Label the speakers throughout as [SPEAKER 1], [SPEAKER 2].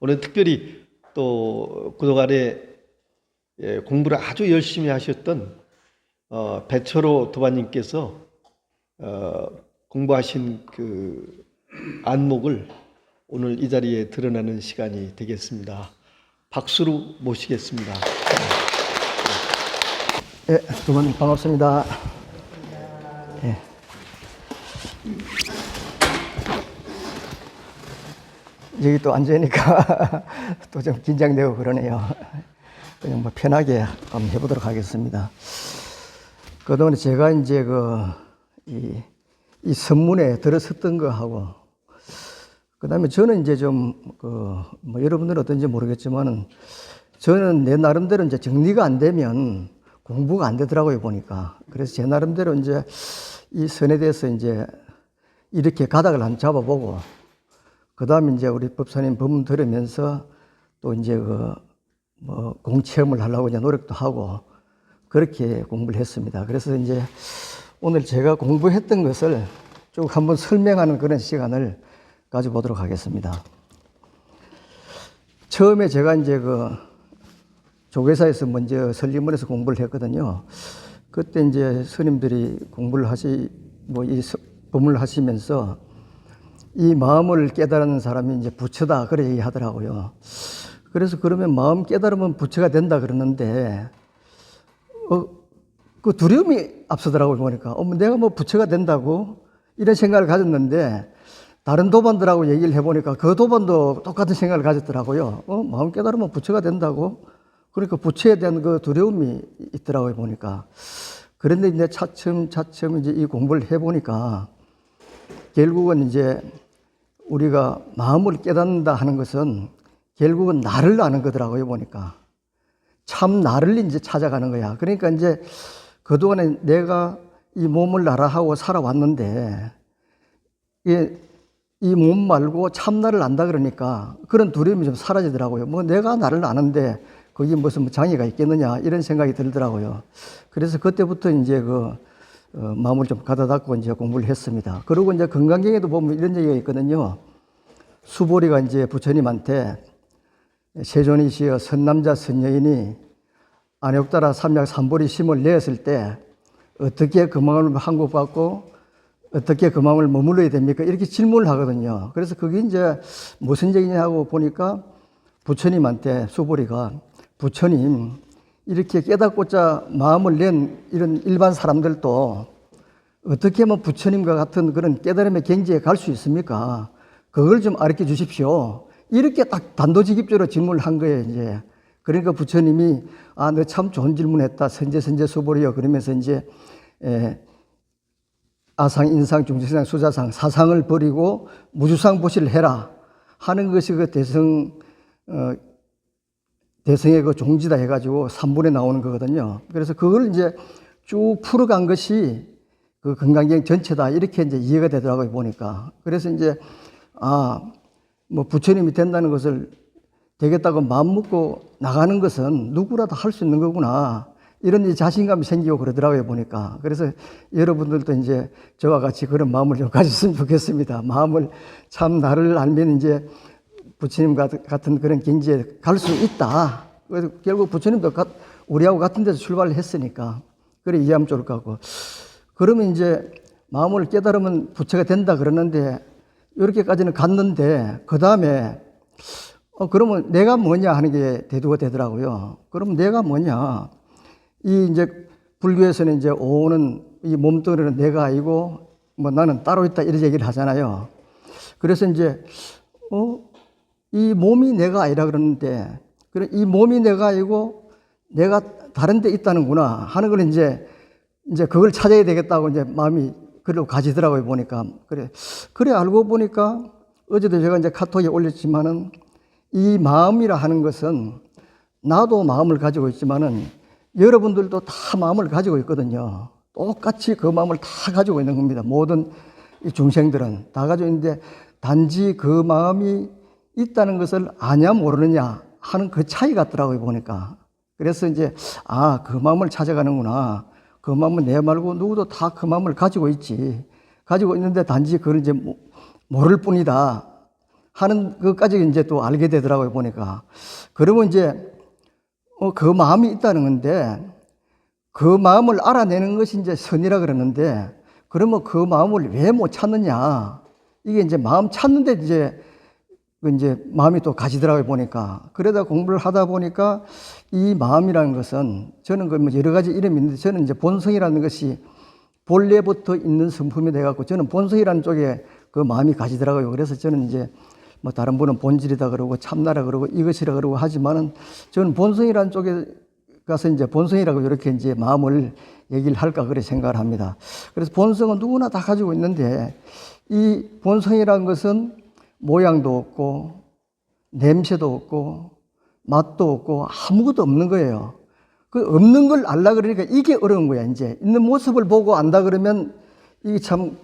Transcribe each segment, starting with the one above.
[SPEAKER 1] 오늘 특별히 또 그동안에 공부를 아주 열심히 하셨던 배철호 도반님께서 공부하신 그 안목을 오늘 이 자리에 드러나는 시간이 되겠습니다. 박수로 모시겠습니다.
[SPEAKER 2] 네, 도반님 반갑습니다. 네. 여기 또 앉으니까 또 좀 긴장되고 그러네요. 그냥 뭐 편하게 한번 해보도록 하겠습니다. 그동안에 제가 이제 이 선문에 들어섰던 거하고, 그 다음에 저는 이제 뭐 여러분들은 어떤지 모르겠지만은, 저는 내 나름대로 이제 정리가 안 되면 공부가 안 되더라고요, 보니까. 그래서 제 나름대로 이제 이 선에 대해서 이제 이렇게 가닥을 한번 잡아보고, 그 다음에 이제 우리 법사님 법문 들으면서 또 이제 뭐 공체험을 하려고 이제 노력도 하고 그렇게 공부를 했습니다. 그래서 이제 오늘 제가 공부했던 것을 쭉 한번 설명하는 그런 시간을 가져보도록 하겠습니다. 처음에 제가 이제 조계사에서 먼저 설립문에서 공부를 했거든요. 그때 이제 스님들이 공부를 이 법문을 하시면서 이 마음을 깨달은 사람이 이제 부처다, 그래 얘기하더라고요. 그래서 그러면 마음 깨달으면 부처가 된다 그러는데, 그 두려움이 앞서더라고요, 보니까. 내가 뭐 부처가 된다고? 이런 생각을 가졌는데, 다른 도반들하고 얘기를 해보니까 그 도반도 똑같은 생각을 가졌더라고요. 마음 깨달으면 부처가 된다고? 그러니까 부처에 대한 그 두려움이 있더라고요, 보니까. 그런데 이제 차츰 이제 이 공부를 해보니까, 결국은 이제 우리가 마음을 깨닫는다 하는 것은 결국은 나를 아는 거더라고요, 보니까. 참 나를 이제 찾아가는 거야. 그러니까 이제 그동안에 내가 이 몸을 나라하고 살아왔는데, 이 몸 말고 참 나를 안다 그러니까 그런 두려움이 좀 사라지더라고요. 뭐 내가 나를 아는데 거기 무슨 장애가 있겠느냐, 이런 생각이 들더라고요. 그래서 그때부터 이제 마음을 좀 가다듬고 이제 공부를 했습니다. 그리고 이제 건강경에도 보면 이런 얘기가 있거든요. 수보리가 이제 부처님한테 세존이시여 선남자 선여인이 안욕따라 삼약 삼보리 심을 내었을 때 어떻게 그 마음을 항복받고 어떻게 그 마음을 머물러야 됩니까? 이렇게 질문을 하거든요. 그래서 그게 이제 무슨 얘기냐고 보니까 부처님한테 수보리가, 부처님, 이렇게 깨닫고자 마음을 낸 이런 일반 사람들도 어떻게 하면 부처님과 같은 그런 깨달음의 경지에 갈 수 있습니까? 그걸 좀 가르쳐 주십시오. 이렇게 딱 단도직입적으로 질문을 한 거예요, 이제. 그러니까 부처님이, 너 참 좋은 질문했다. 선제 수보리여. 그러면서 이제, 아상, 인상, 중지상, 수자상, 사상을 버리고 무주상 보시를 해라 하는 것이 대성의 그 종지다 해가지고 3분에 나오는 거거든요. 그래서 그걸 이제 쭉 풀어간 것이 그 건강경 전체다, 이렇게 이제 이해가 되더라고요, 보니까. 그래서 이제, 뭐 부처님이 된다는 것을 되겠다고 마음 먹고 나가는 것은 누구라도 할 수 있는 거구나, 이런 이제 자신감이 생기고 그러더라고요, 보니까. 그래서 여러분들도 이제 저와 같이 그런 마음을 좀 가졌으면 좋겠습니다. 마음을 참 나를 알면 이제 부처님 같은 그런 경지에 갈 수 있다. 그래서 결국 부처님도 우리하고 같은 데서 출발을 했으니까 그래 이해하면 좋을 것 같고, 그러면 이제 마음을 깨달으면 부처가 된다 그러는데, 이렇게까지는 갔는데 그 다음에 그러면 내가 뭐냐 하는 게 대두가 되더라고요. 그럼 내가 뭐냐? 이 이제 불교에서는 이제 오는 이 몸뚱이는 내가 아니고 뭐 나는 따로 있다, 이런 얘기를 하잖아요. 그래서 이제 이 몸이 내가 아니라 그러는데, 이 몸이 내가 아니고 내가 다른 데 있다는구나 하는 걸 이제 그걸 찾아야 되겠다고 이제 마음이 그리로 가지더라고요, 보니까. 그래 알고 보니까 어제도 제가 이제 카톡에 올렸지만은, 이 마음이라 하는 것은 나도 마음을 가지고 있지만은 여러분들도 다 마음을 가지고 있거든요. 똑같이 그 마음을 다 가지고 있는 겁니다. 모든 이 중생들은 다 가지고 있는데, 단지 그 마음이 있다는 것을 아냐 모르느냐 하는 그 차이 같더라고요, 보니까. 그래서 이제 그 마음을 찾아가는구나. 그 마음은 내 말고 누구도 다 그 마음을 가지고 있지. 가지고 있는데 단지 그걸 이제 모를 뿐이다 하는 것까지 이제 또 알게 되더라고요, 보니까. 그러면 이제 그 마음이 있다는 건데, 그 마음을 알아내는 것이 이제 선이라 그러는데, 그러면 그 마음을 왜 못 찾느냐? 이게 이제 마음 찾는데 이제 마음이 또 가시더라고요, 보니까. 그러다 공부를 하다 보니까 이 마음이라는 것은 저는 그 여러 가지 이름이 있는데, 저는 이제 본성이라는 것이 본래부터 있는 성품이 돼갖고 저는 본성이라는 쪽에 그 마음이 가시더라고요. 그래서 저는 이제 뭐 다른 분은 본질이다 그러고 참나라 그러고 이것이라 그러고 하지만은 저는 본성이라는 쪽에 가서 이제 본성이라고 이렇게 이제 마음을 얘기를 할까 그래 생각을 합니다. 그래서 본성은 누구나 다 가지고 있는데 이 본성이라는 것은 모양도 없고 냄새도 없고 맛도 없고 아무것도 없는 거예요. 그 없는 걸 알라 그러니까 이게 어려운 거야. 이제 있는 모습을 보고 안다 그러면 이게 참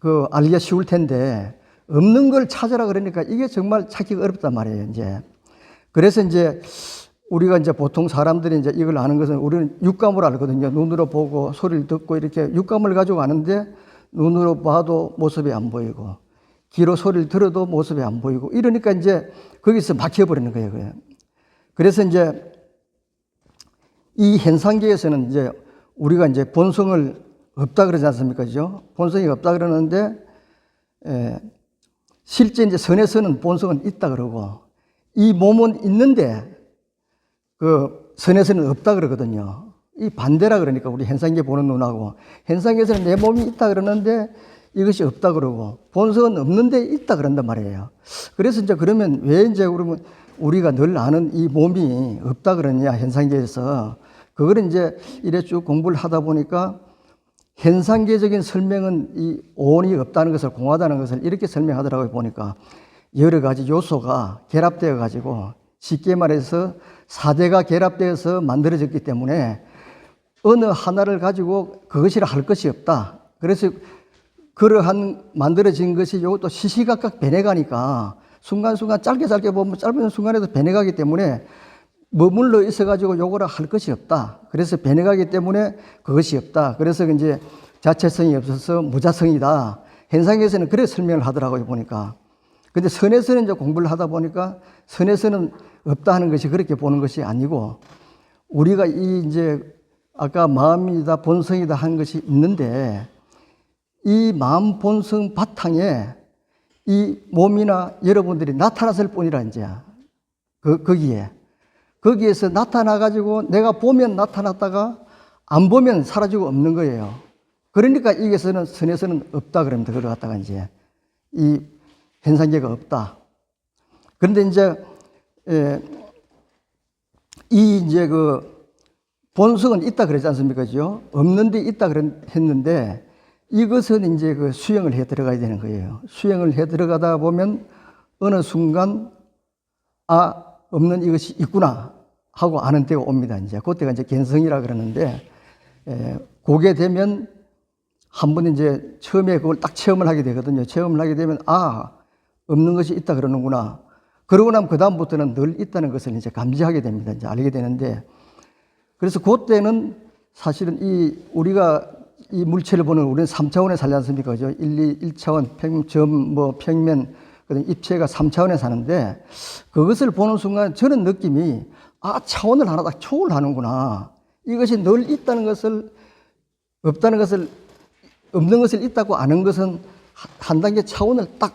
[SPEAKER 2] 그 알기가 쉬울 텐데 없는 걸 찾으라 그러니까 이게 정말 찾기가 어렵단 말이에요. 이제 그래서 이제 우리가 이제 보통 사람들이 이제 이걸 아는 것은 우리는 육감으로 알거든요. 눈으로 보고 소리를 듣고 이렇게 육감을 가지고 아는데 눈으로 봐도 모습이 안 보이고 귀로 소리를 들어도 모습이 안 보이고 이러니까 이제 거기서 막혀버리는 거예요. 그래서 이제 이 현상계에서는 이제 우리가 이제 본성을 없다 그러지 않습니까? 그죠? 본성이 없다 그러는데, 실제 이제 선에서는 본성은 있다 그러고, 이 몸은 있는데, 그 선에서는 없다 그러거든요. 이 반대라 그러니까 우리 현상계 보는 눈하고, 현상계에서는 내 몸이 있다 그러는데, 이것이 없다 그러고, 본성은 없는데 있다 그런단 말이에요. 그래서 이제 그러면 왜 이제 우리가 늘 아는 이 몸이 없다 그러냐, 현상계에서. 그걸 이제 이래 쭉 공부를 하다 보니까 현상계적인 설명은 이 오온이 없다는 것을, 공하다는 것을 이렇게 설명하더라고요, 보니까. 여러 가지 요소가 결합되어 가지고 쉽게 말해서 사대가 결합되어서 만들어졌기 때문에 어느 하나를 가지고 그것이라 할 것이 없다. 그래서 그러한 만들어진 것이 이것도 시시각각 변해가니까 순간순간 짧게 보면 짧은 순간에도 변해가기 때문에 머물러 있어가지고 요거라 할 것이 없다. 그래서 변해가기 때문에 그것이 없다. 그래서 이제 자체성이 없어서 무자성이다. 현상에서는 그래 설명을 하더라고요, 보니까. 근데 선에서는 이제 공부를 하다 보니까 선에서는 없다 하는 것이 그렇게 보는 것이 아니고 우리가 이제 아까 마음이다, 본성이다 하는 것이 있는데 이 마음, 본성 바탕에 이 몸이나 여러분들이 나타났을 뿐이라 이제 거기에서 나타나가지고 내가 보면 나타났다가 안 보면 사라지고 없는 거예요. 그러니까 이게서는 선에서는 없다 그럽니다. 그걸 갖다가 이제 이 현상계가 없다. 그런데 이제 이제 그 본성은 있다 그러지 않습니까? 그죠? 없는데 있다 했는데 이것은 이제 그 수행을 해 들어가야 되는 거예요. 수행을 해 들어가다 보면 어느 순간 없는 이것이 있구나 하고 아는 때가 옵니다. 이제 그때가 이제 견성이라 그러는데, 그게 되면 한 번 이제 처음에 그걸 딱 체험을 하게 되거든요. 체험을 하게 되면 없는 것이 있다 그러는구나. 그러고 나면 그 다음부터는 늘 있다는 것을 이제 감지하게 됩니다. 이제 알게 되는데, 그래서 그때는 사실은 우리가 이 물체를 보는 우리는 3차원에 살지 않습니까? 그죠? 1차원, 평면, 입체가 3차원에 사는데 그것을 보는 순간 저는 느낌이 차원을 하나 딱 초월하는구나. 이것이 늘 있다는 것을, 없다는 것을, 없는 것을 있다고 아는 것은 한 단계 차원을 딱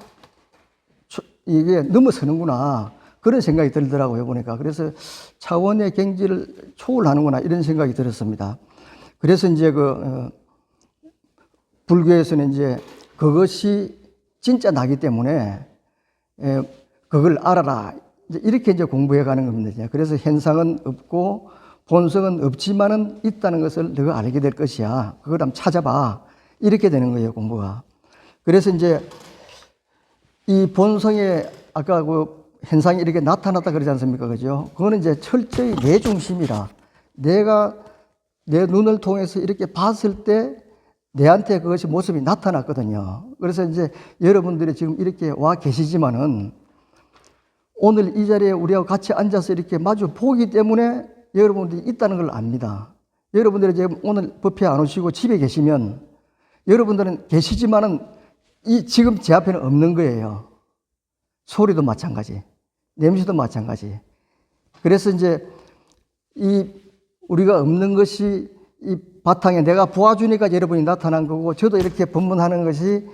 [SPEAKER 2] 이게 넘어서는구나. 그런 생각이 들더라고요, 보니까. 그래서 차원의 경지를 초월하는구나. 이런 생각이 들었습니다. 그래서 이제 불교에서는 이제 그것이 진짜 나기 때문에 그걸 알아라. 이렇게 이제 공부해 가는 겁니다. 그래서 현상은 없고 본성은 없지만은 있다는 것을 너가 알게 될 것이야. 그걸 한번 찾아봐. 이렇게 되는 거예요, 공부가. 그래서 이제 이 본성에 아까 현상이 이렇게 나타났다 그러지 않습니까? 그죠? 그거는 이제 철저히 내 중심이라. 내가 내 눈을 통해서 이렇게 봤을 때 내한테 그것이 모습이 나타났거든요. 그래서 이제 여러분들이 지금 이렇게 와 계시지만은 오늘 이 자리에 우리하고 같이 앉아서 이렇게 마주 보기 때문에 여러분들이 있다는 걸 압니다. 여러분들이 지금 오늘 법회 안 오시고 집에 계시면 여러분들은 계시지만은 지금 제 앞에는 없는 거예요. 소리도 마찬가지, 냄새도 마찬가지. 그래서 이제 이 우리가 없는 것이 이 바탕에 내가 보아주니까 여러분이 나타난 거고, 저도 이렇게 법문하는 것이,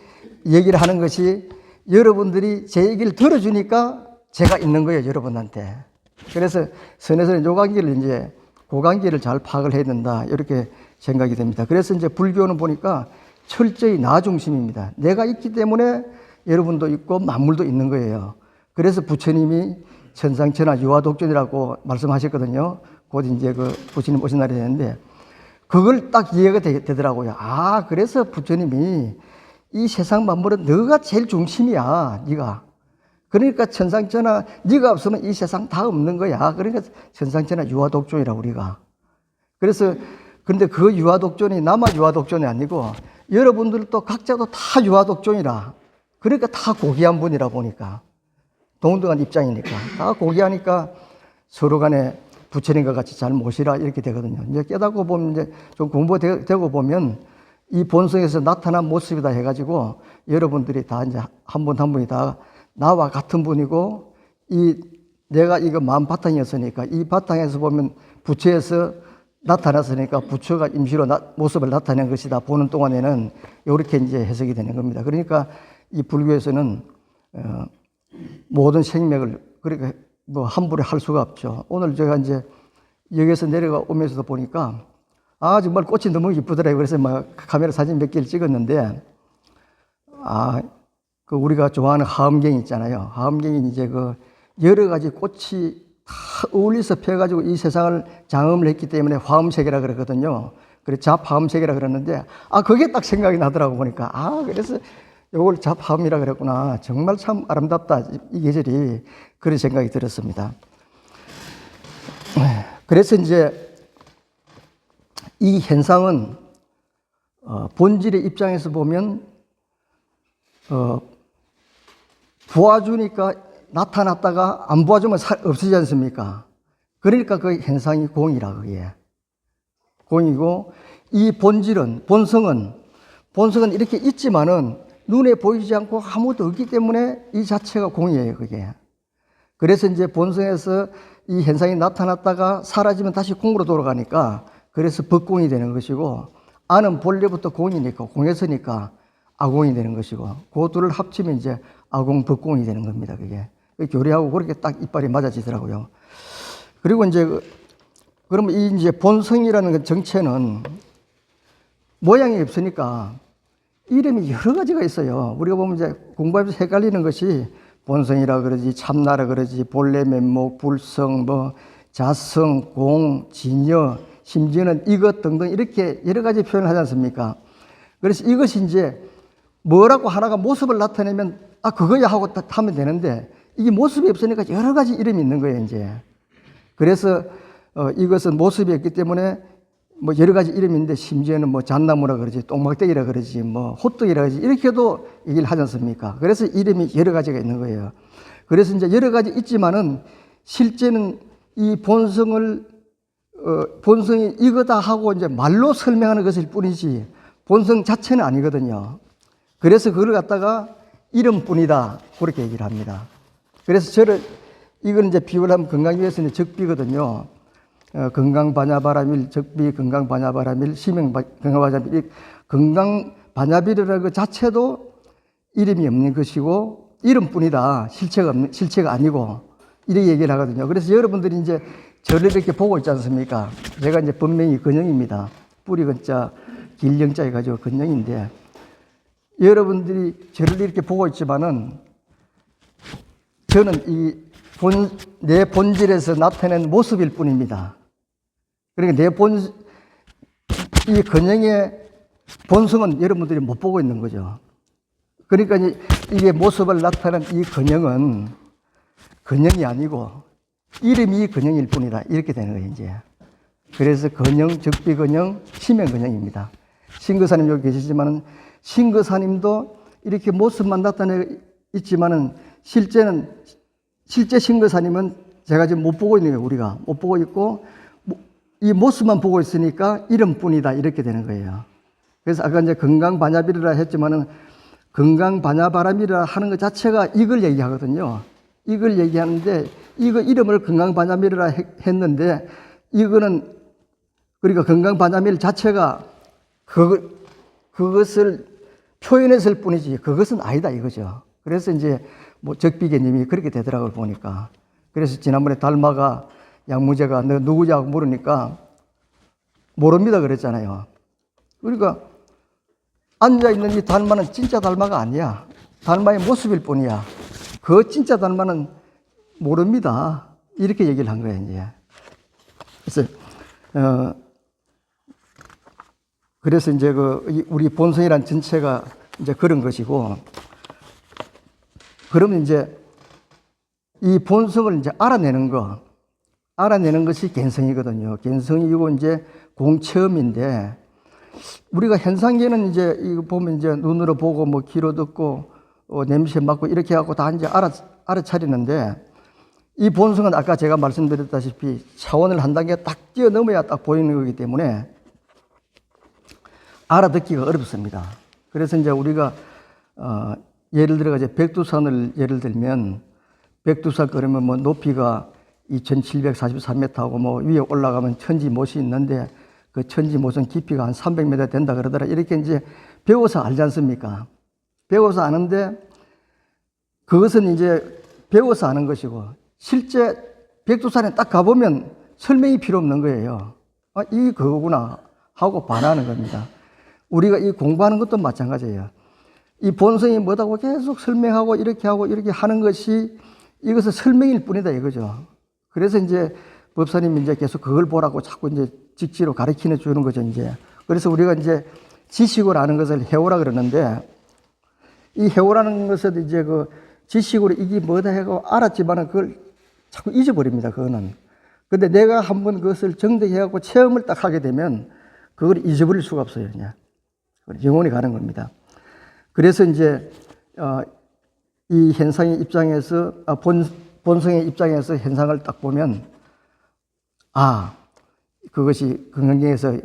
[SPEAKER 2] 얘기를 하는 것이 여러분들이 제 얘기를 들어주니까 제가 있는 거예요, 여러분한테. 그래서 선에서는 요 관계를 이제 그 관계를 잘 파악을 해야 된다, 이렇게 생각이 됩니다. 그래서 이제 불교는 보니까 철저히 나 중심입니다. 내가 있기 때문에 여러분도 있고 만물도 있는 거예요. 그래서 부처님이 천상천하 유화독존이라고 말씀하셨거든요. 곧 이제 그 부처님 오신 날이 되는데, 그걸 딱 이해가 되더라고요. 아, 그래서 부처님이 이 세상 만물은 너가 제일 중심이야, 네가. 그러니까 천상천하, 네가 없으면 이 세상 다 없는 거야. 그러니까 천상천하 유화독존이라 우리가. 그래서 근데 그 유화독존이 나만 유화독존이 아니고 여러분들도 각자도 다 유화독존이라. 그러니까 다 고귀한 분이라 보니까. 동등한 입장이니까. 다 고귀하니까 서로 간에 부처님과 같이 잘 모시라 이렇게 되거든요. 이제 깨닫고 보면, 이제 좀 공부되고 보면 이 본성에서 나타난 모습이다 해가지고 여러분들이 다 이제 한 분 한 분이 다 나와 같은 분이고, 이 내가 이거 마음 바탕이었으니까 이 바탕에서 보면 부처에서 나타났으니까 부처가 임시로 모습을 나타낸 것이다 보는 동안에는 이렇게 이제 해석이 되는 겁니다. 그러니까 이 불교에서는 모든 생명을 그러니까 뭐 함부로 할 수가 없죠. 오늘 제가 이제 여기에서 내려오면서도 보니까 아, 정말 꽃이 너무 이쁘더라고요. 그래서 막 카메라 사진 몇 개를 찍었는데, 아, 그 우리가 좋아하는 하엄경이 있잖아요. 하엄경이 이제 그 여러 가지 꽃이 다 어울려서 펴가지고 이 세상을 장엄을 했기 때문에 화엄세계라 그러거든요. 그래서 잡화엄세계라 그러는데, 아, 그게 딱 생각이 나더라고 보니까. 아, 그래서 요걸 잡화엄이라 그랬구나. 정말 참 아름답다, 이 계절이. 그런 생각이 들었습니다. 그래서 이제 이 현상은 본질의 입장에서 보면 보아주니까 나타났다가 안 보아주면 없어지지 않습니까? 그러니까 그 현상이 공이라, 그게. 공이고, 이 본질은, 본성은 이렇게 있지만은 눈에 보이지 않고 아무것도 없기 때문에 이 자체가 공이에요, 그게. 그래서 이제 본성에서 이 현상이 나타났다가 사라지면 다시 공으로 돌아가니까, 그래서 법공이 되는 것이고, 아는 본래부터 공이니까, 공에서니까 아공이 되는 것이고, 그 둘을 합치면 이제 아공, 법공이 되는 겁니다, 그게. 교리하고 그렇게 딱 이빨이 맞아지더라고요. 그리고 이제, 그러면 이 이제 본성이라는 그 정체는 모양이 없으니까 이름이 여러 가지가 있어요. 우리가 보면 이제 공부하면서 헷갈리는 것이 본성이라 그러지, 참나라 그러지, 본래 면목, 불성, 뭐, 자성, 공, 진여, 심지어는 이것 등등 이렇게 여러 가지 표현을 하지 않습니까? 그래서 이것이 이제 뭐라고 하나가 모습을 나타내면, 아, 그거야 하고 하면 되는데, 이게 모습이 없으니까 여러 가지 이름이 있는 거예요, 이제. 그래서, 이것은 모습이 없기 때문에 뭐 여러 가지 이름이 있는데, 심지어는 뭐 잣나무라 그러지, 똥막대기라 그러지, 뭐 호떡이라 그러지, 이렇게도 얘기를 하지 않습니까? 그래서 이름이 여러 가지가 있는 거예요. 그래서 이제 여러 가지 있지만은, 실제는 이 본성을, 본성이 이거다 하고 이제 말로 설명하는 것일 뿐이지, 본성 자체는 아니거든요. 그래서 그걸 갖다가 이름뿐이다, 그렇게 얘기를 합니다. 그래서 이건 이제 비유를 하면 건강위에서는 적비거든요. 건강반야바라밀, 적비, 건강반야바라밀, 건강반야밀. 건강반야밀이라는 것 자체도 이름이 없는 것이고, 이름뿐이다, 실체가 아니고, 이렇게 얘기를 하거든요. 그래서 여러분들이 이제 저를 이렇게 보고 있지 않습니까? 제가 이제 본명이 근영입니다. 뿌리 근자, 길영자 해가지고 근영인데, 여러분들이 저를 이렇게 보고 있지만은, 저는 내 본질에서 나타낸 모습일 뿐입니다. 그러니까 이 근영의 본성은 여러분들이 못 보고 있는 거죠. 그러니까 이게 모습을 나타낸 이 근영은 근영이 아니고 이름이 근영일 뿐이다, 이렇게 되는 거예요, 이제. 그래서 근영, 적비근영, 심행근영입니다. 신거사님 여기 계시지만은, 신거사님도 이렇게 모습만 나타내 있지만은, 실제 신거사님은 제가 지금 못 보고 있는 거예요, 우리가. 못 보고 있고, 이 모습만 보고 있으니까 이름뿐이다, 이렇게 되는 거예요. 그래서 아까 이제 건강반야비리라 했지만은, 건강 반야바람이라 하는 것 자체가 이걸 얘기하거든요. 이걸 얘기하는데 이거 이름을 건강 반야밀이라 했는데 이거는 그러니까 건강 반야밀 자체가 그것을 표현했을 뿐이지 그것은 아니다 이거죠. 그래서 이제 뭐 적비계님이 그렇게 되더라고요 보니까. 그래서 지난번에 달마가 양무제가 너 누구냐고 물으니까 모릅니다 그랬잖아요. 그러니까 앉아있는 이 달마는 진짜 달마가 아니야. 달마의 모습일 뿐이야. 그 진짜 달마는 모릅니다. 이렇게 얘기를 한 거예요, 이제. 그래서 이제 우리 본성이란 전체가 이제 그런 것이고, 그러면 이제 이 본성을 이제 알아내는 것이 갠성이거든요. 갠성이고 이제 공체험인데, 우리가 현상계는 이제 이거 보면 이제 눈으로 보고 뭐 귀로 듣고 냄새 맡고 이렇게 하고 다 이제 알아차리는데 이 본성은 아까 제가 말씀드렸다시피 차원을 한 단계 딱 뛰어넘어야 딱 보이는 거기 때문에 알아듣기가 어렵습니다. 그래서 이제 우리가 예를 들어 이제 백두산을 예를 들면 백두산 그러면 뭐 높이가 2743m하고 뭐 위에 올라가면 천지못이 있는데 그 천지못은 깊이가 한 300m 된다 그러더라. 이렇게 이제 배워서 알지 않습니까? 배워서 아는데 그것은 이제 배워서 아는 것이고 실제 백두산에 딱 가보면 설명이 필요 없는 거예요. 아, 이 그거구나 하고 반하는 겁니다. 우리가 이 공부하는 것도 마찬가지예요. 이 본성이 뭐다고 계속 설명하고 이렇게 하고 이렇게 하는 것이 이것은 설명일 뿐이다 이거죠. 그래서 이제 법사님이 이제 계속 그걸 보라고 자꾸 이제 직지로 가르쳐 주는 거죠, 이제. 그래서 우리가 이제 지식으로 아는 것을 해오라 그러는데, 이 해오라는 것은 이제 그 지식으로 이게 뭐다 하고 알았지만은 그걸 자꾸 잊어버립니다, 그거는. 근데 내가 한번 그것을 정득해갖고 체험을 딱 하게 되면 그걸 잊어버릴 수가 없어요, 그냥. 영원히 가는 겁니다. 그래서 이제, 이 현상의 입장에서, 본성의 입장에서 현상을 딱 보면, 그것이 건강경에서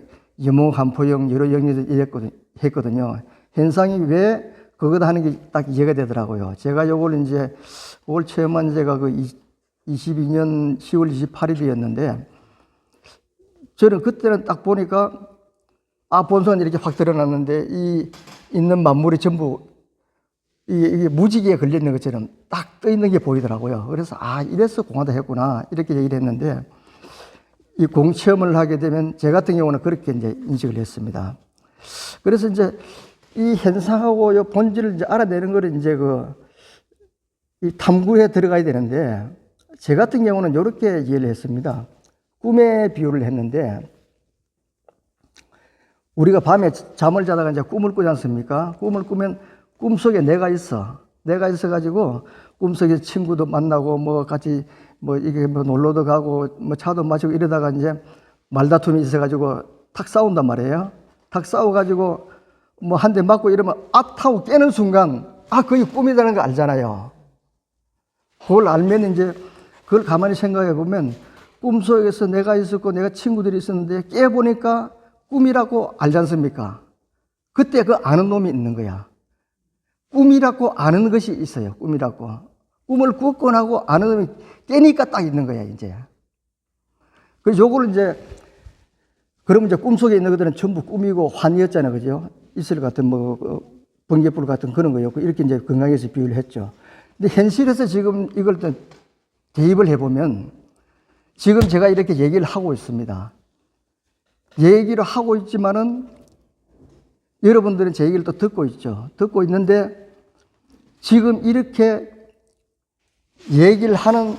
[SPEAKER 2] 여몽한포영 여러 영리를 했거든요. 현상이 왜 그거다 하는 게 딱 이해가 되더라고요. 제가 요걸 이제 그걸 체험한 제가 그 22년 10월 28일이었는데 저는 그때는 딱 보니까 본성은 이렇게 확 드러났는데 이 있는 만물이 전부 이게 무지개에 걸려 있는 것처럼 딱 떠 있는 게 보이더라고요. 그래서 이래서 공하다 했구나 이렇게 얘기를 했는데 이 공체험을 하게 되면 제 같은 경우는 그렇게 이제 인식을 했습니다. 그래서 이제 이 현상하고 이 본질을 이제 알아내는 거를 이제 이 탐구에 들어가야 되는데 제 같은 경우는 이렇게 이해를 했습니다. 꿈의 비유를 했는데 우리가 밤에 잠을 자다가 이제 꿈을 꾸지 않습니까? 꿈을 꾸면 꿈속에 내가 있어가지고 꿈속에 친구도 만나고 뭐 같이 뭐 이게 뭐 놀러도 가고 뭐 차도 마시고 이러다가 이제 말다툼이 있어가지고 탁 싸운단 말이에요. 탁 싸워가지고 뭐 한 대 맞고 이러면 타고 깨는 순간 그게 꿈이라는 거 알잖아요. 그걸 알면 이제 그걸 가만히 생각해 보면 꿈속에서 내가 있었고 내가 친구들이 있었는데 깨보니까 꿈이라고 알지 않습니까? 그때 그 아는 놈이 있는 거야. 꿈이라고 아는 것이 있어요. 꿈이라고. 꿈을 꾸었건 하고 아는 놈이 깨니까 딱 있는 거야, 이제. 그래서 요거를 이제, 그러면 이제 꿈속에 있는 것들은 전부 꿈이고 환이었잖아요. 그죠? 이슬 같은 번개불 같은 그런 거였고, 이렇게 이제 건강에서 비유를 했죠. 근데 현실에서 지금 이걸 또 대입을 해보면, 지금 제가 이렇게 얘기를 하고 있습니다. 얘기를 하고 있지만은, 여러분들은 제 얘기를 또 듣고 있죠. 듣고 있는데, 지금 이렇게 얘기를 하는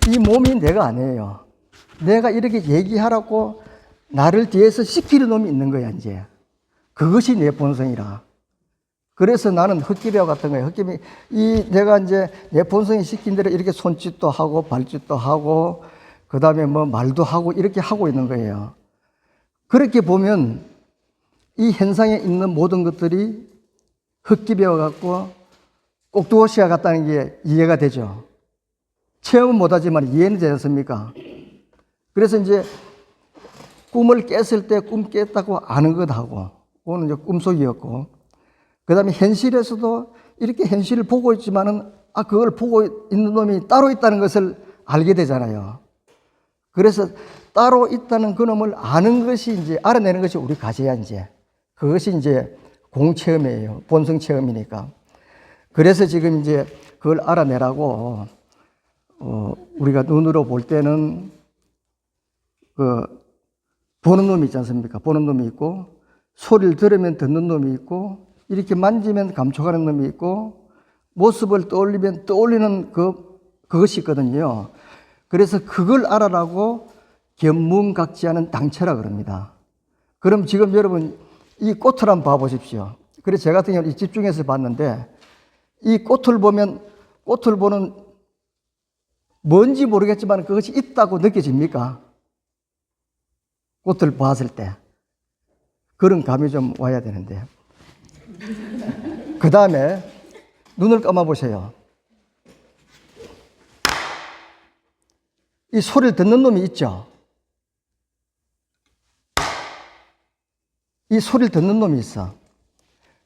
[SPEAKER 2] 이 몸이 내가 아니에요. 내가 이렇게 얘기하라고 나를 뒤에서 시키는 놈이 있는 거야, 이제. 그것이 내 본성이라. 그래서 나는 헛기배와 같은 거예요. 헛기배, 내가 이제 내 본성이 시킨 대로 이렇게 손짓도 하고, 발짓도 하고, 그 다음에 뭐 말도 하고, 이렇게 하고 있는 거예요. 그렇게 보면 이 현상에 있는 모든 것들이 헛기배와 같고, 꼭두어시와 같다는 게 이해가 되죠. 체험은 못하지만 이해는 되지 않습니까? 그래서 이제 꿈을 깼을 때 꿈 깼다고 아는 것하고, 그거는 이제 꿈속이었고, 그 다음에 현실에서도 이렇게 현실을 보고 있지만은, 그걸 보고 있는 놈이 따로 있다는 것을 알게 되잖아요. 그래서 따로 있다는 그놈을 아는 것이 이제, 알아내는 것이 우리 과제야, 이제. 그것이 이제 공체험이에요. 본성 체험이니까. 그래서 지금 이제 그걸 알아내라고, 우리가 눈으로 볼 때는 보는 놈이 있지 않습니까? 보는 놈이 있고, 소리를 들으면 듣는 놈이 있고, 이렇게 만지면 감촉하는 놈이 있고, 모습을 떠올리면 떠올리는 그것이 있거든요. 그래서 그걸 알아라고 견문각지하는 당체라 그럽니다. 그럼 지금 여러분 이 꽃을 한번 봐보십시오. 그래서 제가 같은 경우는 집중해서 봤는데, 이 꽃을 보면, 꽃을 보는 뭔지 모르겠지만 그것이 있다고 느껴집니까? 꽃을 봤을 때. 그런 감이 좀 와야 되는데. 그 다음에 눈을 감아보세요. 이 소리를 듣는 놈이 있죠? 이 소리를 듣는 놈이 있어.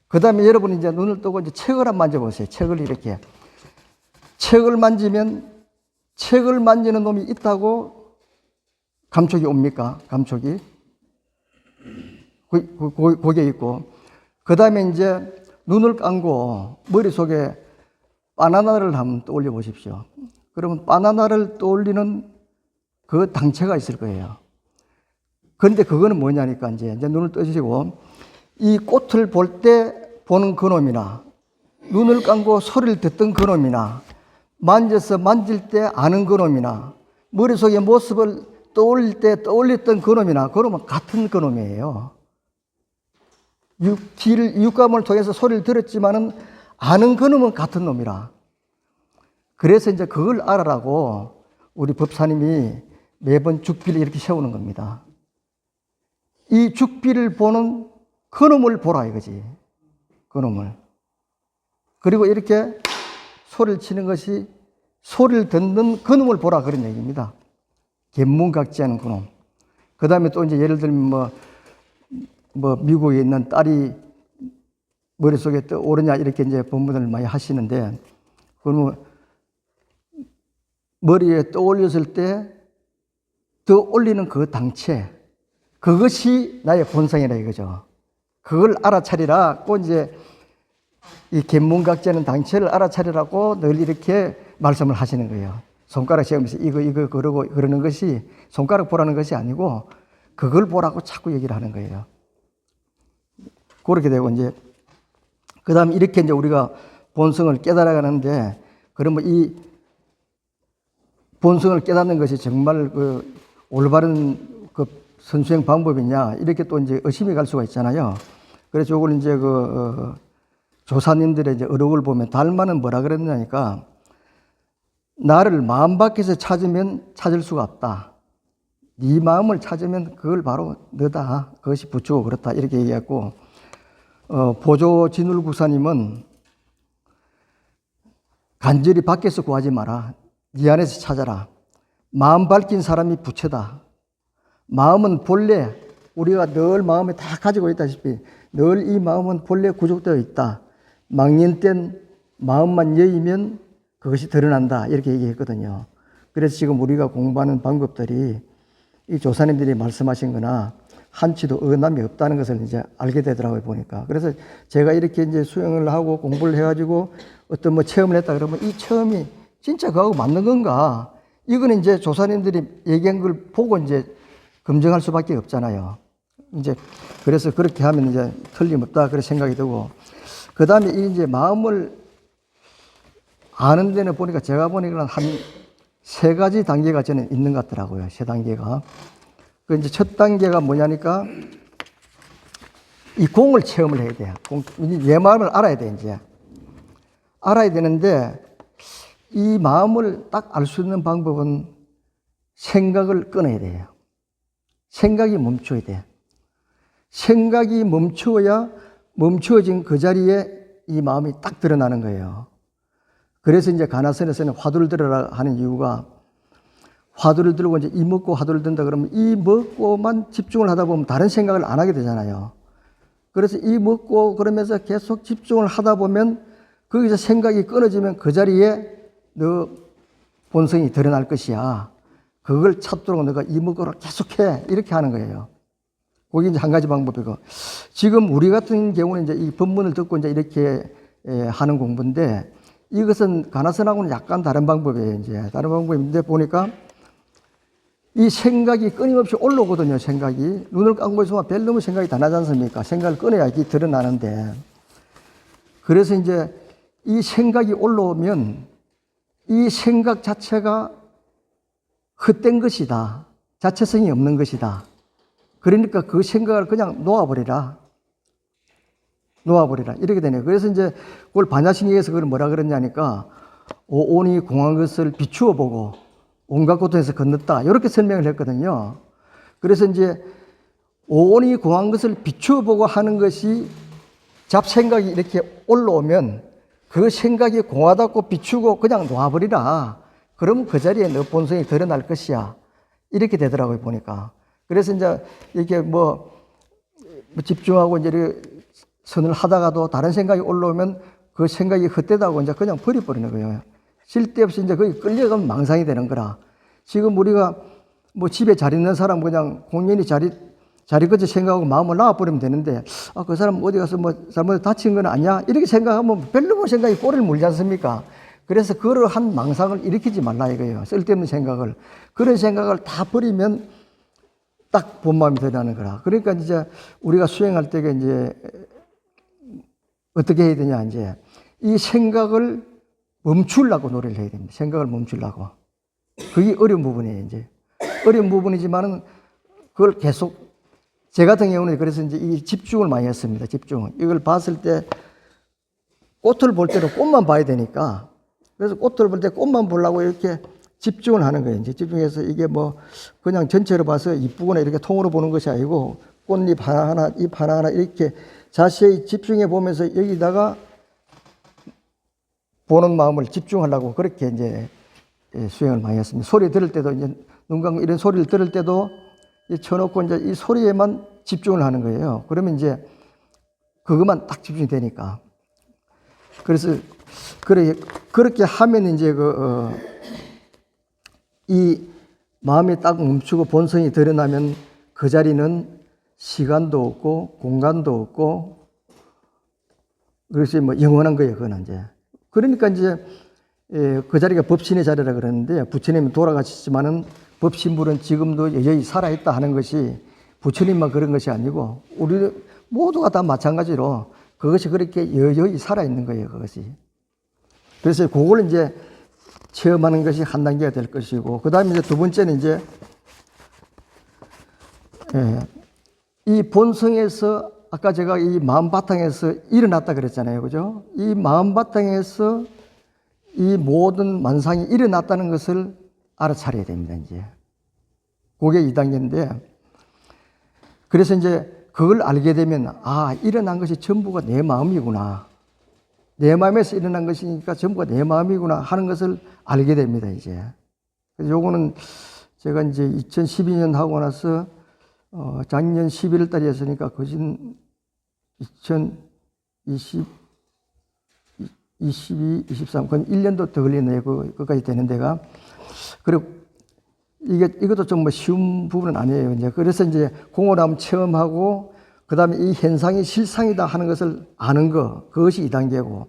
[SPEAKER 2] 그 다음에 여러분이 이제 눈을 뜨고 이제 책을 한번 만져보세요. 책을 이렇게. 책을 만지면 책을 만지는 놈이 있다고 감촉이 옵니까? 감촉이? 거기에 있고. 그 다음에 이제 눈을 감고 머릿속에 바나나를 한번 떠올려 보십시오. 그러면 바나나를 떠올리는 그 당체가 있을 거예요. 그런데 그거는 뭐냐니까 이제 눈을 뜨시고 이 꽃을 볼 때 보는 그놈이나 눈을 감고 소리를 듣던 그놈이나 만져서 만질 때 아는 그놈이나 머릿속에 모습을 떠올릴 때 떠올렸던 그놈이나 그놈은 같은 그놈이에요. 육감을 통해서 소리를 들었지만은 아는 그놈은 같은 놈이라. 그래서 이제 그걸 알아라고 우리 법사님이 매번 죽비를 이렇게 세우는 겁니다. 이 죽비를 보는 그놈을 보라 이거지. 그놈을. 그리고 이렇게 소리를 치는 것이 소리를 듣는 그놈을 보라 그런 얘기입니다. 견문각지하는 그놈. 그 다음에 또 이제 예를 들면 미국에 있는 딸이 머릿속에 떠오르냐 이렇게 이제 본문을 많이 하시는데, 그러면 머리에 떠올렸을 때 떠올리는 그 당체, 그것이 나의 본성이라 이거죠. 그걸 알아차리라고 이제 이 견문각지하는 당체를 알아차리라고 늘 이렇게 말씀을 하시는 거예요. 손가락 세우면서 이거 그러고 그러는 것이 손가락 보라는 것이 아니고 그걸 보라고 자꾸 얘기를 하는 거예요. 그렇게 되고 이제 그 다음에 이렇게 이제 우리가 본성을 깨달아가는데, 그러면 이 본성을 깨닫는 것이 정말 올바른 선수행 방법이냐 이렇게 또 이제 의심이 갈 수가 있잖아요. 그래서 이걸 이제 조사님들의 이제 어록을 보면 달마는 뭐라 그랬냐니까, 나를 마음 밖에서 찾으면 찾을 수가 없다. 네 마음을 찾으면 그걸 바로 너다. 그것이 부추고 그렇다. 이렇게 얘기했고, 보조 진울구사님은 간절히 밖에서 구하지 마라. 네 안에서 찾아라. 마음 밝힌 사람이 부처다. 마음은 본래 우리가 늘 마음에 다 가지고 있다시피 늘 이 마음은 본래 구족되어 있다. 망연된 마음만 여의면 그것이 드러난다. 이렇게 얘기했거든요. 그래서 지금 우리가 공부하는 방법들이 이 조사님들이 말씀하신 거나 한치도 어긋남이 없다는 것을 이제 알게 되더라고요, 보니까. 그래서 제가 이렇게 이제 수행을 하고 공부를 해가지고 어떤 체험을 했다 그러면 이 체험이 진짜 그하고 맞는 건가? 이거는 이제 조사님들이 얘기한 걸 보고 이제 검증할 수밖에 없잖아요. 이제 그래서 그렇게 하면 이제 틀림없다 그런 생각이 들고, 그 다음에 이제 마음을 아는 데는 보니까 제가 보니까 한 3가지 단계가 저는 있는 것 같더라고요. 3단계가. 그 이제 첫 단계가 뭐냐니까 이 공을 체험을 해야 돼요. 내 마음을 알아야 돼, 이제. 알아야 되는데 이 마음을 딱 알 수 있는 방법은 생각을 끊어야 돼요. 생각이 멈춰야 돼. 생각이 멈추어진 그 자리에 이 마음이 딱 드러나는 거예요. 그래서 이제 가나선에서는 화두를 들으라 하는 이유가, 화두를 들고 이제 이 먹고 화두를 든다 그러면 이 먹고만 집중을 하다 보면 다른 생각을 안 하게 되잖아요. 그래서 이 먹고 그러면서 계속 집중을 하다 보면 거기서 생각이 끊어지면 그 자리에 너 본성이 드러날 것이야. 그걸 찾도록 너가 이 먹고를 계속해. 이렇게 하는 거예요. 그게 이제 한 가지 방법이고. 지금 우리 같은 경우는 이제 이 본문을 듣고 이제 이렇게 하는 공부인데 이것은 가나선하고는 약간 다른 방법이에요. 이제 다른 방법인데 보니까 이 생각이 끊임없이 올라오거든요. 생각이 눈을 감고 있으면 별 너무 생각이 다 나지 않습니까? 생각을 끊어야 이게 드러나는데 그래서 이제 이 생각이 올라오면 이 생각 자체가 헛된 것이다. 자체성이 없는 것이다. 그러니까 그 생각을 그냥 놓아버리라. 이렇게 되네요. 그래서 이제 그걸 반야신경에서 그걸 뭐라 그랬냐니까 오온이 공한 것을 비추어 보고 온갖 고통에서 건넜다. 이렇게 설명을 했거든요. 그래서 이제 오온이 공한 것을 비추어 보고 하는 것이 잡생각이 이렇게 올라오면 그 생각이 공하다고 비추고 그냥 놓아버리라. 그러면 그 자리에 너 본성이 드러날 것이야. 이렇게 되더라고요, 보니까. 그래서 이제 이렇게 뭐 집중하고 이제 선을 하다가도 다른 생각이 올라오면 그 생각이 헛되다고 이제 그냥 버려버리는 거예요. 쓸데없이 이제 거기 끌려가면 망상이 되는 거라. 지금 우리가 뭐 집에 잘 있는 사람 그냥 공연히 자리 거쳐 생각하고 마음을 놔버리면 되는데, 아, 그 사람 어디 가서 뭐 잘못 다친 건 아니야? 이렇게 생각하면 별로 뭐 생각이 꼬리를 물지 않습니까? 그래서 그러한 망상을 일으키지 말라 이거예요. 쓸데없는 생각을. 그런 생각을 다 버리면 딱 본 마음이 드러나는 거라. 그러니까 이제 우리가 수행할 때 이제 어떻게 해야 되냐, 이제 이 생각을 멈추려고 노래를 해야 됩니다. 생각을 멈추려고. 그게 어려운 부분이에요, 이제. 어려운 부분이지만은 그걸 계속, 제 같은 경우는 그래서 이제 이 집중을 많이 했습니다. 집중. 이걸 봤을 때 꽃을 볼 때는 꽃만 봐야 되니까 그래서 꽃을 볼 때 꽃만 보려고 이렇게 집중을 하는 거예요. 이제 집중해서 이게 뭐 그냥 전체로 봐서 이쁘거나 이렇게 통으로 보는 것이 아니고 꽃잎 하나하나, 잎 하나하나 이렇게 자세히 집중해 보면서 여기다가 보는 마음을 집중하려고 그렇게 이제 수행을 많이 했습니다. 소리 들을 때도 이제 눈 감고 이런 소리를 들을 때도 쳐놓고 이제 이 소리에만 집중을 하는 거예요. 그러면 이제 그것만 딱 집중이 되니까. 그래서 그렇게 하면 이제 이 마음이 딱 멈추고 본성이 드러나면 그 자리는 시간도 없고 공간도 없고 그래서 뭐 영원한 거예요. 그건 이제. 그러니까 이제 그 자리가 법신의 자리라 그러는데 부처님은 돌아가셨지만은 법신불은 지금도 여전히 살아있다 하는 것이 부처님만 그런 것이 아니고 우리 모두가 다 마찬가지로 그것이 그렇게 여전히 살아있는 거예요. 그것이. 그래서 그걸 이제 체험하는 것이 한 단계가 될 것이고 그 다음에 이제 두 번째는 이제 이 본성에서 아까 제가 이 마음 바탕에서 일어났다 그랬잖아요. 그죠? 이 마음 바탕에서 이 모든 만상이 일어났다는 것을 알아차려야 됩니다. 이제. 그게 2단계인데 그래서 이제 그걸 알게 되면 아, 일어난 것이 전부가 내 마음이구나. 내 마음에서 일어난 것이니까 전부가 내 마음이구나 하는 것을 알게 됩니다. 이제. 그래서 요거는 제가 이제 2012년 하고 나서 작년 11월 달이었으니까 거진 2020, 22, 23, 그건 1년도 더 걸리네요. 그까지 되는 데가. 그리고 이것도 좀 뭐 쉬운 부분은 아니에요. 이제 그래서 이제 공허람 체험하고, 그 다음에 이 현상이 실상이다 하는 것을 아는 거, 그것이 2단계고,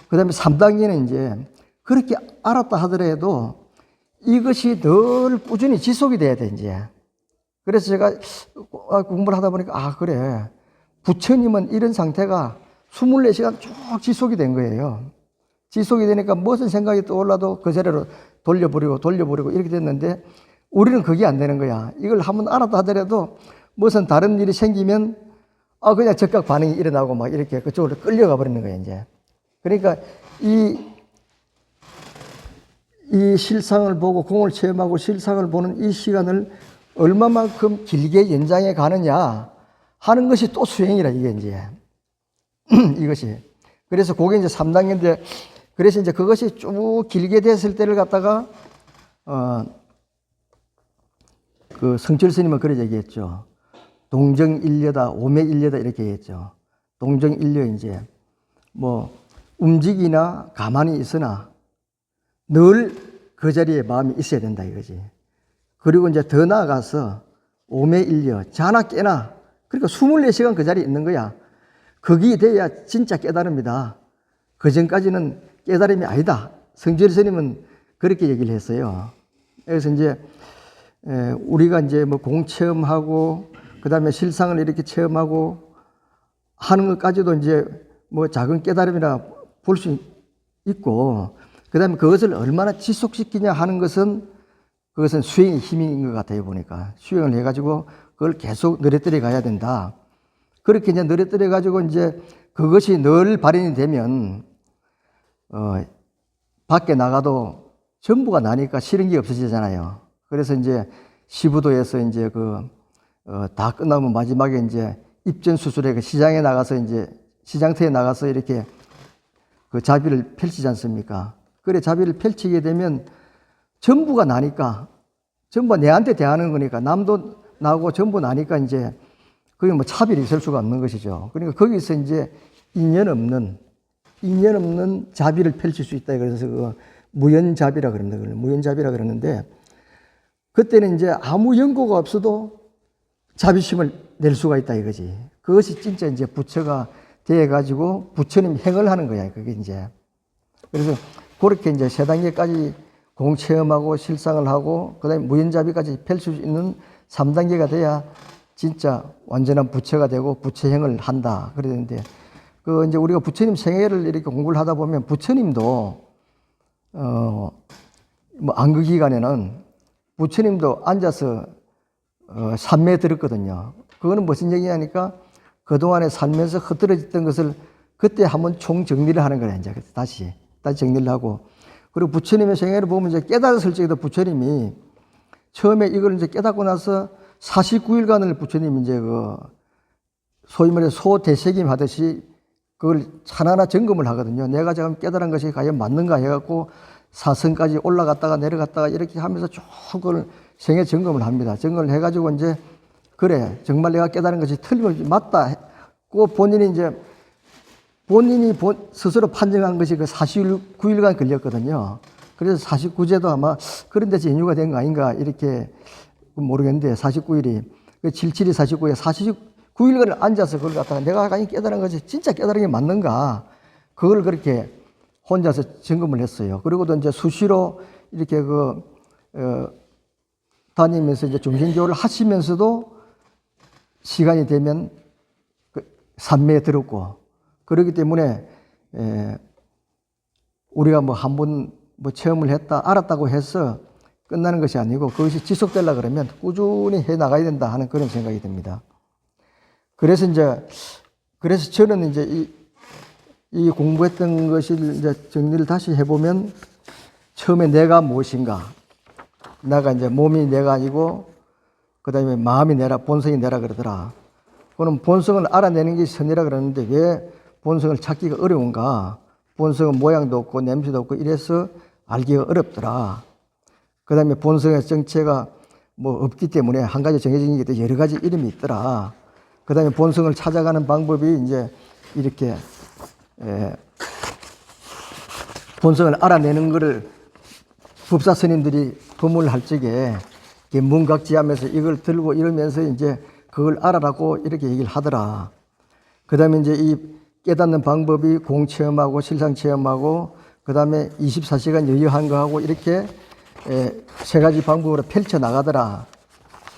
[SPEAKER 2] 그 다음에 3단계는 이제 그렇게 알았다 하더라도 이것이 늘 꾸준히 지속이 돼야 돼, 이제. 그래서 제가 공부를 하다 보니까, 아, 그래. 부처님은 이런 상태가 24시간 쭉 지속이 된 거예요. 지속이 되니까 무슨 생각이 떠올라도 그 자리로 돌려버리고 이렇게 됐는데 우리는 그게 안 되는 거야. 이걸 한번 알았다 하더라도 무슨 다른 일이 생기면 그냥 즉각 반응이 일어나고 막 이렇게 그쪽으로 끌려가 버리는 거예요, 이제. 그러니까 이 실상을 보고 공을 체험하고 실상을 보는 이 시간을 얼마만큼 길게 연장해 가느냐 하는 것이 또 수행이라, 이게 이제. 이것이. 그래서 그게 이제 3단계인데, 그래서 이제 그것이 쭉 길게 됐을 때를 갖다가, 그 성철 스님은 그런 얘기했죠. 동정일려다, 오매일려다 이렇게 했죠. 동정일려 이제 뭐 움직이나 가만히 있으나 늘 그 자리에 마음이 있어야 된다 이거지. 그리고 이제 더 나아가서 오매일려, 자나 깨나, 그러니까 24시간 그 자리에 있는 거야. 그게 돼야 진짜 깨달음이다. 그 전까지는 깨달음이 아니다. 성철 스님은 그렇게 얘기를 했어요. 그래서 이제 우리가 이제 뭐 공체험하고 그 다음에 실상을 이렇게 체험하고 하는 것까지도 이제 뭐 작은 깨달음이라 볼 수 있고, 그 다음에 그것을 얼마나 지속시키냐 하는 것은 그것은 수행의 힘인 것 같아요. 보니까 수행을 해가지고 그걸 계속 늘어뜨려 가야 된다. 그렇게 이제 늘어뜨려 가지고 이제 그것이 늘 발현이 되면 밖에 나가도 전부가 나니까 싫은 게 없어지잖아요. 그래서 이제 시부도에서 이제 다 끝나면 마지막에 이제 입전 수술에 시장에 나가서 이제 시장터에 나가서 이렇게 그 자비를 펼치지 않습니까? 그래 자비를 펼치게 되면 전부가 나니까, 전부 내한테 대하는 거니까, 남도 나고 전부 나니까 이제 그게 뭐 차별이 있을 수가 없는 것이죠. 그러니까 거기서 이제 인연 없는 자비를 펼칠 수 있다. 그래서 그 무연자비라 그럽니다. 무연자비라 그러는데, 그때는 이제 아무 연고가 없어도 자비심을 낼 수가 있다 이거지. 그것이 진짜 이제 부처가 되어가지고 부처님 행을 하는 거야. 그게 이제. 그래서 그렇게 이제 세 단계까지 공체험하고 실상을 하고 그다음에 무연자비까지 펼칠 수 있는 3단계가 돼야 진짜 완전한 부처가 되고 부처행을 한다. 그러는데 그 이제 우리가 부처님 생애를 이렇게 공부를 하다 보면 부처님도 뭐 안그 기간에는 부처님도 앉아서 산매에 들었거든요. 그거는 무슨 얘기냐니까 그동안에 살면서 흐트러졌던 것을 그때 한번 총정리를 하는 거야. 이제 다시 정리를 하고, 그리고 부처님의 생애를 보면 이제 깨달았을 적에도 부처님이 처음에 이걸 이제 깨닫고 나서 49일간을 부처님이 이제 소위 말해서 소대세김 하듯이 그걸 하나하나 점검을 하거든요. 내가 지금 깨달은 것이 과연 맞는가 해갖고 사선까지 올라갔다가 내려갔다가 이렇게 하면서 쭉 그걸 생애 점검을 합니다. 점검을 해가지고 이제 그래 정말 내가 깨달은 것이 틀림없이 맞다. 그 본인이 스스로 판정한 것이 그 49일간 걸렸거든요. 그래서 49제도 아마 그런 데서 인유가 된 거 아닌가 이렇게 모르겠는데 49일이 77이 49에 49일간을 앉아서 그걸 갖다가 내가 과연 깨달은 것이 진짜 깨달은 게 맞는가 그걸 그렇게 혼자서 점검을 했어요. 그리고도 이제 수시로 이렇게 다니면서 이제 정신교를 하시면서도 시간이 되면 산매에 들었고, 그렇기 때문에 우리가 뭐 한 번 뭐 체험을 했다 알았다고 해서 끝나는 것이 아니고 그것이 지속되려 그러면 꾸준히 해 나가야 된다 하는 그런 생각이 듭니다. 그래서 저는 이제 이 공부했던 것을 이제 정리를 다시 해보면 처음에 내가 무엇인가, 내가 이제 몸이 내가 아니고 그 다음에 마음이 내라, 본성이 내라 그러더라. 그럼 본성을 알아내는 게 선이라 그러는데 왜 본성을 찾기가 어려운가? 본성은 모양도 없고 냄새도 없고 이래서 알기가 어렵더라. 그 다음에 본성의 정체가 뭐 없기 때문에 한 가지 정해진 게 여러 가지 이름이 있더라. 그 다음에 본성을 찾아가는 방법이 이제 이렇게 본성을 알아내는 것을 법사 스님들이 법문을 할 적에 문각지하면서 이걸 들고 이러면서 이제 그걸 알아라고 이렇게 얘기를 하더라. 그 다음에 이제 이 깨닫는 방법이 공체험하고 실상체험하고 그 다음에 24시간 여유한 거하고 이렇게 세 가지 방법으로 펼쳐 나가더라.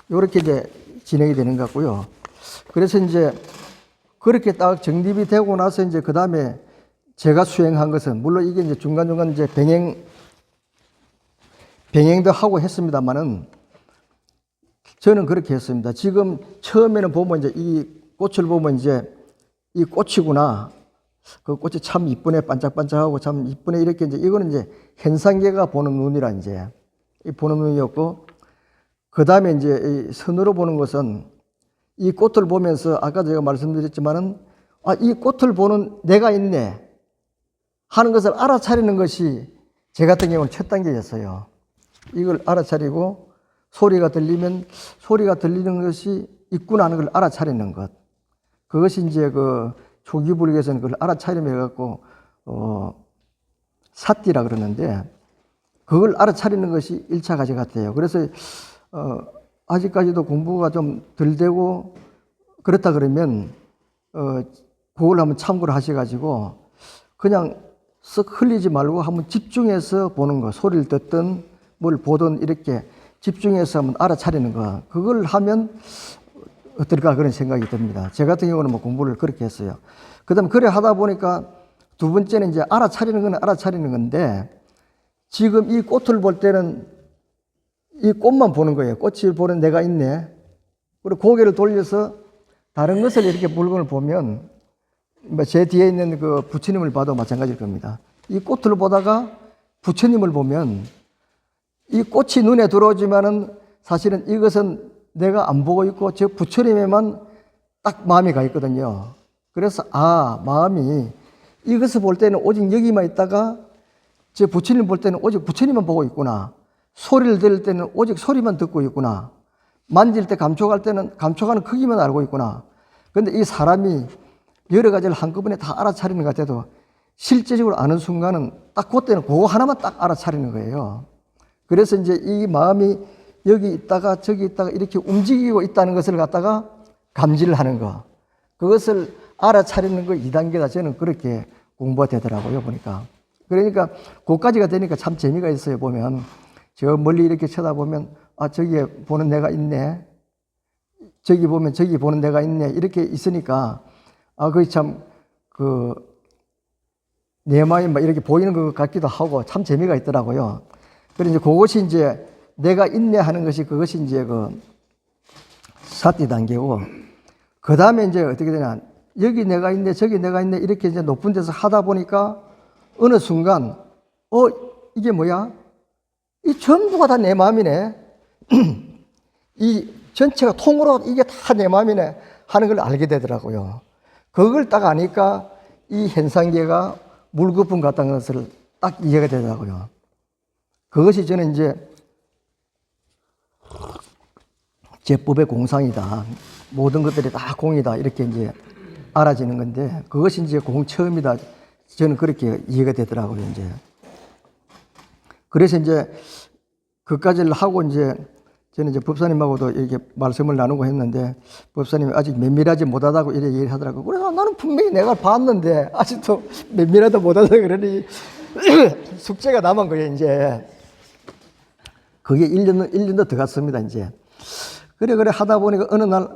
[SPEAKER 2] 이렇게 이제 진행이 되는 것 같고요. 그래서 이제 그렇게 딱 정립이 되고 나서 이제 그 다음에 제가 수행한 것은 물론 이게 이제 중간중간 이제 병행도 하고 했습니다만은 저는 그렇게 했습니다. 지금 처음에는 보면 이제 이 꽃을 보면 이제 이 꽃이구나. 그 꽃이 참 이쁘네, 반짝반짝하고 참 이쁘네 이렇게 이제 이거는 이제 현상계가 보는 눈이라 이제 이 보는 눈이었고, 그 다음에 이제 이 선으로 보는 것은 이 꽃을 보면서 아까 제가 말씀드렸지만은 이 꽃을 보는 내가 있네 하는 것을 알아차리는 것이 제 같은 경우는 첫 단계였어요. 이걸 알아차리고 소리가 들리면 소리가 들리는 것이 있구나 하는 걸 알아차리는 것. 그것이 이제 그 초기 불교에서는 그걸 알아차림해 갖고 사띠라 그러는데, 그걸 알아차리는 것이 1차 과제 같아요. 그래서 아직까지도 공부가 좀 덜 되고 그렇다 그러면 그걸 한번 참고를 하셔가지고 그냥 쓱 흘리지 말고 한번 집중해서 보는 거, 소리를 듣든 뭘 보든 이렇게 집중해서 한번 알아차리는 거, 그걸 하면 어떨까 그런 생각이 듭니다. 제 같은 경우는 뭐 공부를 그렇게 했어요. 그 다음에 그래 하다 보니까 두 번째는 이제 알아차리는 건 알아차리는 건데, 지금 이 꽃을 볼 때는 이 꽃만 보는 거예요. 꽃을 보는 내가 있네. 그리고 고개를 돌려서 다른 것을 이렇게 물건을 보면, 제 뒤에 있는 그 부처님을 봐도 마찬가지일 겁니다. 이 꽃을 보다가 부처님을 보면 이 꽃이 눈에 들어오지만은 사실은 이것은 내가 안 보고 있고 저 부처님에만 딱 마음이 가 있거든요. 그래서 마음이 이것을 볼 때는 오직 여기만 있다가 저 부처님 볼 때는 오직 부처님만 보고 있구나. 소리를 들을 때는 오직 소리만 듣고 있구나. 만질 때 감촉할 때는 감촉하는 크기만 알고 있구나. 그런데 이 사람이 여러 가지를 한꺼번에 다 알아차리는 것 같아도 실제적으로 아는 순간은 딱 그때는 그거 하나만 딱 알아차리는 거예요. 그래서 이제 이 마음이 여기 있다가 저기 있다가 이렇게 움직이고 있다는 것을 갖다가 감지를 하는 거, 그것을 알아차리는 거 2단계다. 저는 그렇게 공부가 되더라고요, 보니까. 그러니까 그까지가 되니까 참 재미가 있어요. 보면 저 멀리 이렇게 쳐다보면 저기에 보는 내가 있네, 저기 보면 저기 보는 내가 있네, 이렇게 있으니까 그게 참 내 마음이 막 이렇게 보이는 것 같기도 하고 참 재미가 있더라고요. 그래서 이제 그것이 이제 내가 있네 하는 것이, 그것이 이제 그 사띠 단계고, 그 다음에 이제 어떻게 되냐, 여기 내가 있네 저기 내가 있네 이렇게 이제 높은 데서 하다 보니까 어느 순간 이게 뭐야, 이 전부가 다 내 마음이네 이 전체가 통으로 이게 다 내 마음이네 하는 걸 알게 되더라고요. 그걸 딱 아니까 이 현상계가 물거품 같다는 것을 딱 이해가 되더라고요. 그것이 저는 이제 제법의 공상이다, 모든 것들이 다 공이다, 이렇게 이제 알아지는 건데, 그것이 이제 공 처음이다. 저는 그렇게 이해가 되더라고요, 이제. 그래서 이제 그까지를 하고 이제 저는 이제 법사님하고도 이렇게 말씀을 나누고 했는데, 법사님이 아직 면밀하지 못하다고 이렇게 얘기를 하더라고요. 그래서 나는 분명히 내가 봤는데 아직도 면밀하다 못하다 그러니 숙제가 남은 거예요, 이제. 그게 1년도 더 갔습니다, 이제. 그래 하다 보니까 어느 날,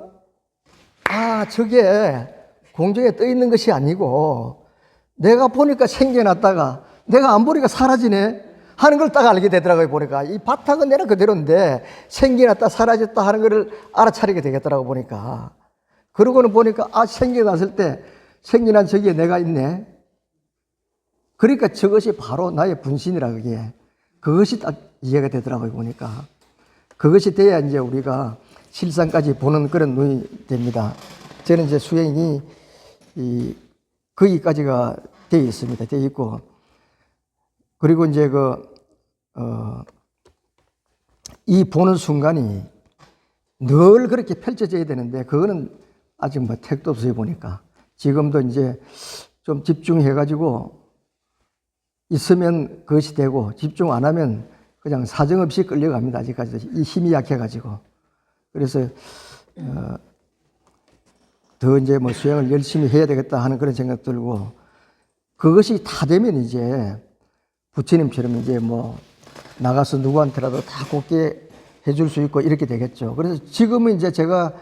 [SPEAKER 2] 저게 공중에 떠 있는 것이 아니고 내가 보니까 생겨났다가 내가 안 보니까 사라지네 하는 걸 딱 알게 되더라고요. 보니까 이 바탕은 내가 그대로인데 생겨났다 사라졌다 하는 거를 알아차리게 되겠더라고, 보니까. 그러고는 보니까 생겨났을 때 생겨난 저기에 내가 있네. 그러니까 저것이 바로 나의 분신이라, 그것이 딱 이해가 되더라고요, 보니까. 그것이 돼야 이제 우리가 실상까지 보는 그런 눈이 됩니다. 저는 이제 수행이 거기까지가 되어 있습니다. 되어 있고, 그리고 이제 이 보는 순간이 늘 그렇게 펼쳐져야 되는데, 그거는 아직 뭐 택도 없어요, 보니까. 지금도 이제 좀 집중해가지고 있으면 그것이 되고, 집중 안 하면 그냥 사정없이 끌려갑니다. 아직까지도 이 힘이 약해가지고. 그래서 더 이제 뭐 수행을 열심히 해야 되겠다 하는 그런 생각 들고, 그것이 다 되면 이제 부처님처럼 이제 뭐 나가서 누구한테라도 다 곱게 해줄 수 있고 이렇게 되겠죠. 그래서 지금은 이제 제가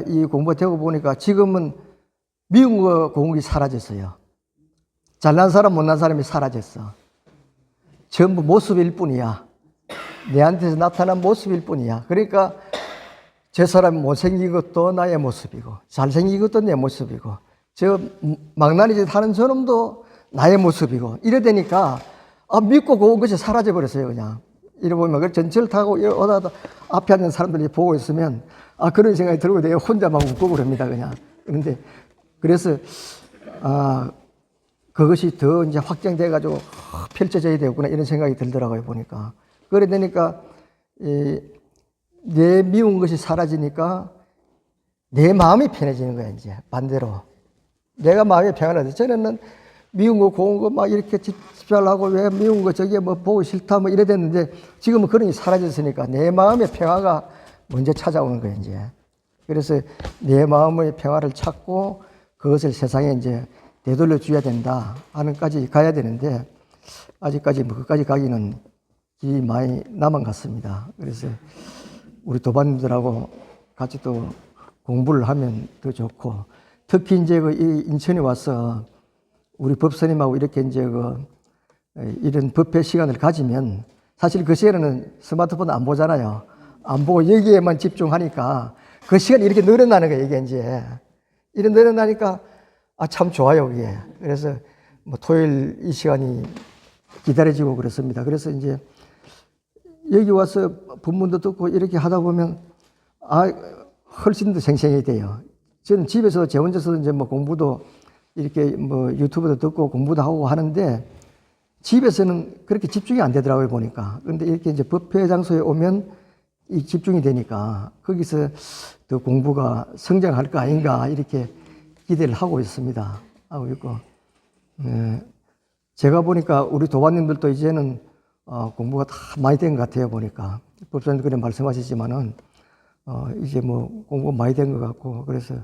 [SPEAKER 2] 이 공부가 되고 보니까 지금은 미운 거 공이 사라졌어요. 잘난 사람 못난 사람이 사라졌어. 전부 모습일 뿐이야. 내한테서 나타난 모습일 뿐이야. 그러니까 저 사람이 못생긴 것도 나의 모습이고 잘생긴 것도 내 모습이고 저 망나니 짓 하는 저놈도 나의 모습이고 이래 되니까 믿고 그것이 사라져 버렸어요. 그냥 이래 보면 전철 타고 오다가 앞에 앉은 사람들이 보고 있으면 그런 생각이 들고 내가 혼자 막 웃고 그럽니다. 그냥. 그런데 그래서 그것이 더 이제 확장돼 가지고 펼쳐져야 되겠구나 이런 생각이 들더라고요. 보니까. 그래 되니까 내 미운 것이 사라지니까 내 마음이 편해지는 거야, 이제. 반대로. 내가 마음이 평안하지. 전에는 미운 거, 고운 거 막 이렇게 집중하려고 왜 미운 거 저게 뭐 보고 싫다 뭐 이래 됐는데 지금은 그런 게 사라졌으니까 내 마음의 평화가 먼저 찾아오는 거예요, 이제. 그래서 내 마음의 평화를 찾고 그것을 세상에 이제 되돌려 줘야 된다 하는까지 가야 되는데 아직까지 뭐 그까지 가기는 길이 많이 남은 것 같습니다. 그래서 우리 도반님들하고 같이 또 공부를 하면 더 좋고 특히 이제 그 인천에 와서 우리 법사님하고 이렇게 이제 이런 법회 시간을 가지면 사실 그 시간에는 스마트폰 안 보잖아요. 안 보고 여기에만 집중하니까 그 시간이 이렇게 늘어나는 거예요, 이게 이제. 이렇게 늘어나니까 참 좋아요, 이게. 그래서 뭐 토요일 이 시간이 기다려지고 그렇습니다. 그래서 이제 여기 와서 본문도 듣고 이렇게 하다 보면 훨씬 더 생생히 돼요. 저는 집에서 제 혼자서 이제 뭐 공부도 이렇게 뭐 유튜브도 듣고 공부도 하고 하는데 집에서는 그렇게 집중이 안 되더라고요, 보니까. 그런데 이렇게 이제 법회 장소에 오면 이 집중이 되니까 거기서 더 공부가 성장할 거 아닌가 이렇게 기대를 하고 있습니다. 하고 있고. 제가 보니까 우리 도반님들도 이제는 공부가 다 많이 된 것 같아요, 보니까. 법사님도 그래 말씀하시지만은 이제 뭐 공부가 많이 된 것 같고 그래서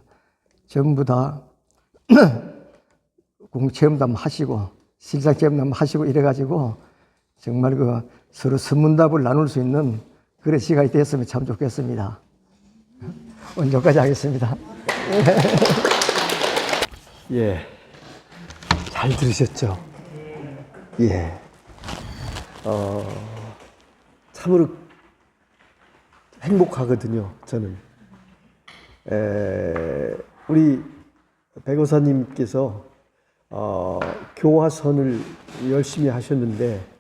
[SPEAKER 2] 전부 다 공부 체험담 하시고 실상 체험담 하시고 이래가지고 정말 서로 선문답을 나눌 수 있는 그런 시간이 됐으면 참 좋겠습니다. 오늘 여기까지 하겠습니다.
[SPEAKER 1] 예, 잘 들으셨죠? 예, 참으로 행복하거든요, 저는. 우리 백호사님께서 교화선을 열심히 하셨는데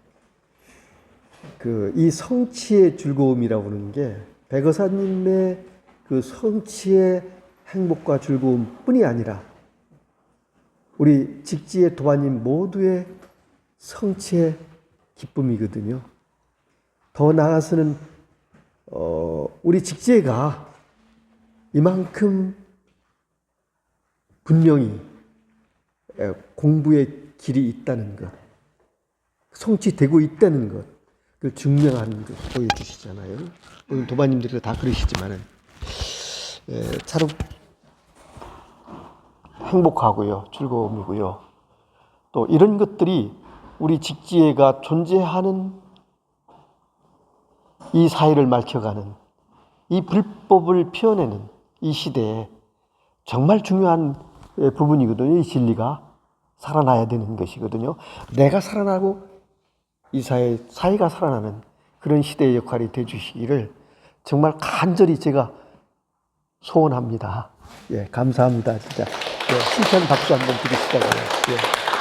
[SPEAKER 1] 이 성취의 즐거움이라고 하는 게 백어사님의 그 성취의 행복과 즐거움뿐이 아니라 우리 직지의 도반님 모두의 성취의 기쁨이거든요. 더 나아가서는 우리 직지가 이만큼 분명히 공부의 길이 있다는 것, 성취되고 있다는 것, 그걸 증명하는 것 보여주시잖아요. 오늘 도반님들이 다 그러시지만은 참 행복하고요, 즐거움이고요. 또 이런 것들이 우리 직지혜가 존재하는 이 사회를 밝혀가는 이 불법을 피워내는 이 시대에 정말 중요한 부분이거든요. 이 진리가 살아나야 되는 것이거든요. 내가 살아나고 이 사회가 살아나는 그런 시대의 역할이 되주시기를 정말 간절히 제가 소원합니다. 예, 감사합니다. 진짜. 예, 칭찬 박수 한번 드리시다가요. 예.